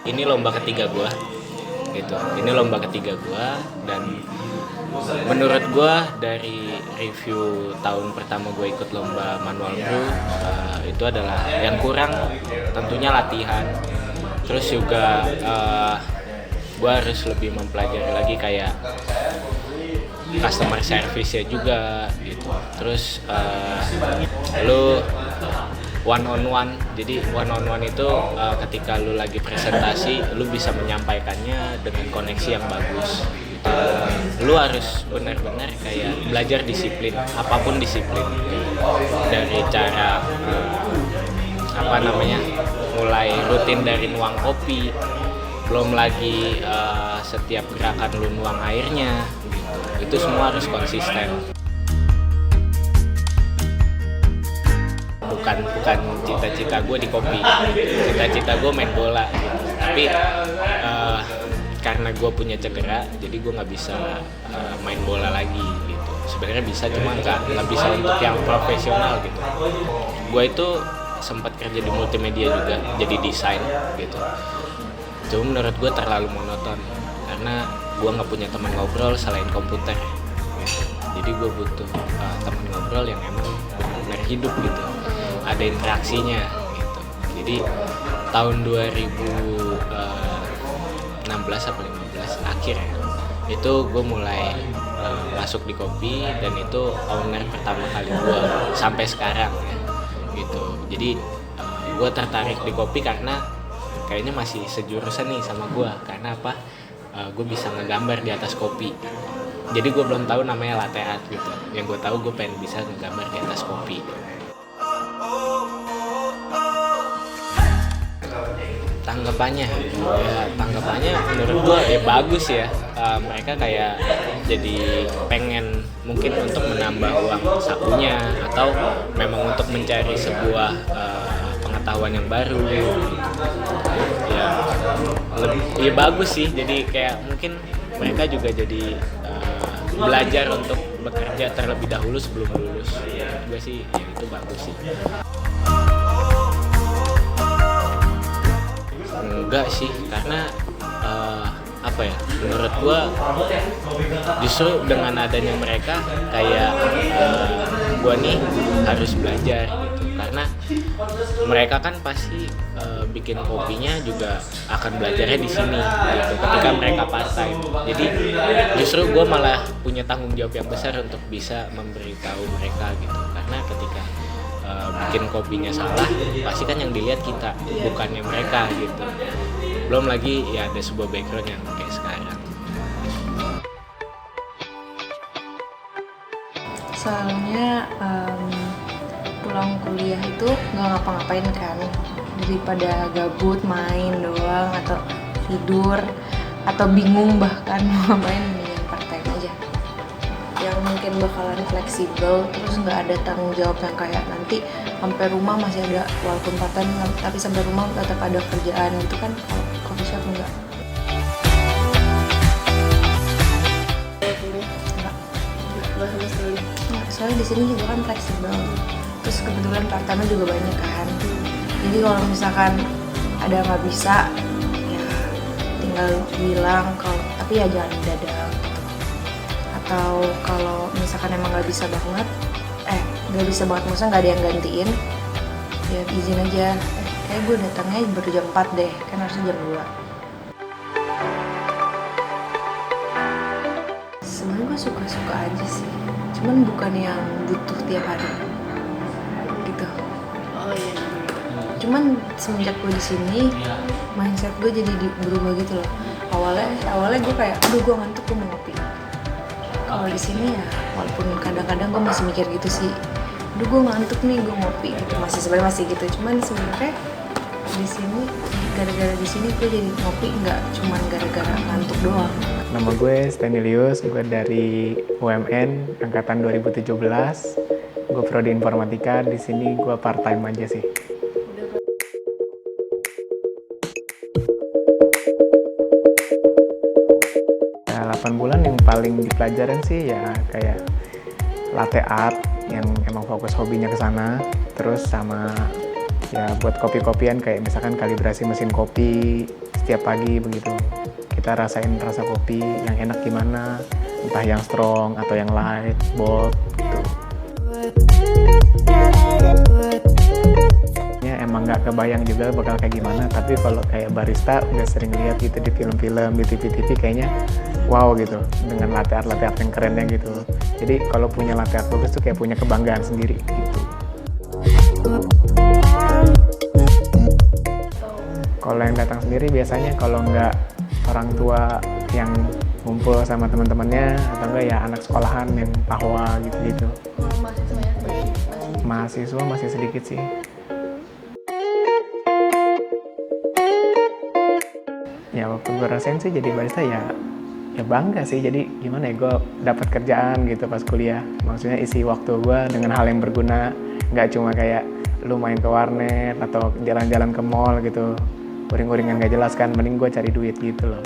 ini lomba ketiga gue gitu. Ini lomba ketiga gue, dan menurut gue dari review tahun pertama gue ikut lomba manual brew, itu adalah yang kurang tentunya latihan. Terus juga gue harus lebih mempelajari lagi kayak customer service-nya juga gitu. Terus lu one on one. Jadi one on one itu ketika lu lagi presentasi, lu bisa menyampaikannya dengan koneksi yang bagus. Lu harus benar-benar kayak belajar disiplin, apapun disiplin. Dari cara mulai rutin dari nuang kopi, belum lagi setiap gerakan lu nuang airnya gitu. Itu semua harus konsisten. Bukan cita-cita gue di kopi, cita-cita gue main bola gitu. Tapi karena gue punya cedera, jadi gue nggak bisa main bola lagi gitu. Sebenarnya bisa, cuma nggak bisa untuk yang profesional gitu. Gue itu sempat kerja di multimedia juga, jadi desain gitu. Cuma menurut gue terlalu monoton karena gue nggak punya teman ngobrol selain komputer gitu. Jadi gue butuh teman ngobrol yang emang benar-benar hidup gitu, ada interaksinya gitu. Jadi tahun 2016 atau 15 akhir ya, itu gue mulai masuk di kopi, dan itu owner pertama kali gue sampai sekarang ya gitu. Jadi gue tertarik di kopi karena kayaknya masih sejurusan nih sama gue. Karena apa? Gue bisa ngegambar di atas kopi. Jadi gue belum tahu namanya latte art gitu. Yang gue tahu gue pengen bisa ngegambar di atas kopi. Tanggapannya menurut gue ya bagus ya. Mereka kayak jadi pengen mungkin untuk menambah uang sakunya, atau memang untuk mencari sebuah pengetahuan yang baru ya bagus sih. Jadi kayak mungkin mereka juga jadi belajar untuk bekerja terlebih dahulu sebelum lulus. Gue sih ya itu bagus sih. Enggak sih, karena menurut gua justru dengan adanya mereka kayak gua nih harus belajar gitu. Karena mereka kan pasti bikin kopinya juga akan belajarnya di sini gitu, ketika mereka part time. Jadi justru gua malah punya tanggung jawab yang besar untuk bisa memberitahu mereka gitu. Karena ketika bikin kopinya salah, pasti kan yang dilihat kita, bukannya mereka gitu. Belum lagi ya ada sebuah background yang kayak sekarang. Soalnya pulang kuliah itu nggak ngapa-ngapain kan, daripada gabut main doang atau tidur atau bingung bahkan mau ngapain, mendingan part time aja yang mungkin bakalan fleksibel, terus nggak ada tanggung jawab yang kayak nanti sampai rumah masih ada, walaupun part time tapi sampai rumah tetap ada kerjaan gitu kan. Kalau coffee shop enggak. Soalnya di sini juga kan fleksibel, terus kebetulan part time juga banyak kan. Jadi kalau misalkan ada nggak bisa ya tinggal bilang, kalau tapi ya jangan mendadak. Atau kalau misalkan emang nggak bisa banget maksudnya nggak ada yang gantiin, ya izin aja, kayak gue datangnya baru jam 4 deh, kan harusnya jam 2. Sebenarnya gue suka-suka aja sih, cuman bukan yang butuh tiap hari gitu. Oh iya. Cuman semenjak gue di sini, mindset gue jadi berubah gitu loh. Awalnya gue kayak, aduh gue ngantuk, gue mau ngopi. Kalau di sini ya, walaupun kadang-kadang gue masih mikir gitu sih, aduh gue ngantuk nih, gue ngopi gitu. Sebenarnya masih gitu. Cuman sebenarnya di sini, gara-gara di sini gue jadi ngopi nggak cuman gara-gara ngantuk doang. Nama gue Stanilius, gue dari UMN angkatan 2017. Gue prodi informatika. Di sini gue part time aja sih. 8 bulan yang paling dipelajarin sih ya kayak latte art yang emang fokus hobinya ke sana, terus sama ya buat kopi-kopian kayak misalkan kalibrasi mesin kopi, setiap pagi begitu. Kita rasain rasa kopi yang enak gimana, entah yang strong atau yang light, bold gitu. Ya emang nggak kebayang juga bakal kayak gimana, tapi kalau kayak barista udah sering lihat gitu di film-film, di TV-TV kayaknya wow gitu, dengan latte art yang kerennya gitu. Jadi kalau punya latte art bagus tuh kayak punya kebanggaan sendiri gitu. Kalau yang datang sendiri biasanya kalau nggak orang tua yang ngumpul sama teman-temannya, atau enggak ya anak sekolahan yang pahwa gitu-gitu. Mahasiswa masih sedikit sih. Ya waktu gue rasain sih jadi barista ya bangga sih. Jadi gimana ya, gue dapat kerjaan gitu pas kuliah. Maksudnya isi waktu gue dengan hal yang berguna, nggak cuma kayak lu main ke warnet atau jalan-jalan ke mall gitu, uring-uringan nggak jelas kan. Mending gue cari duit gitu loh.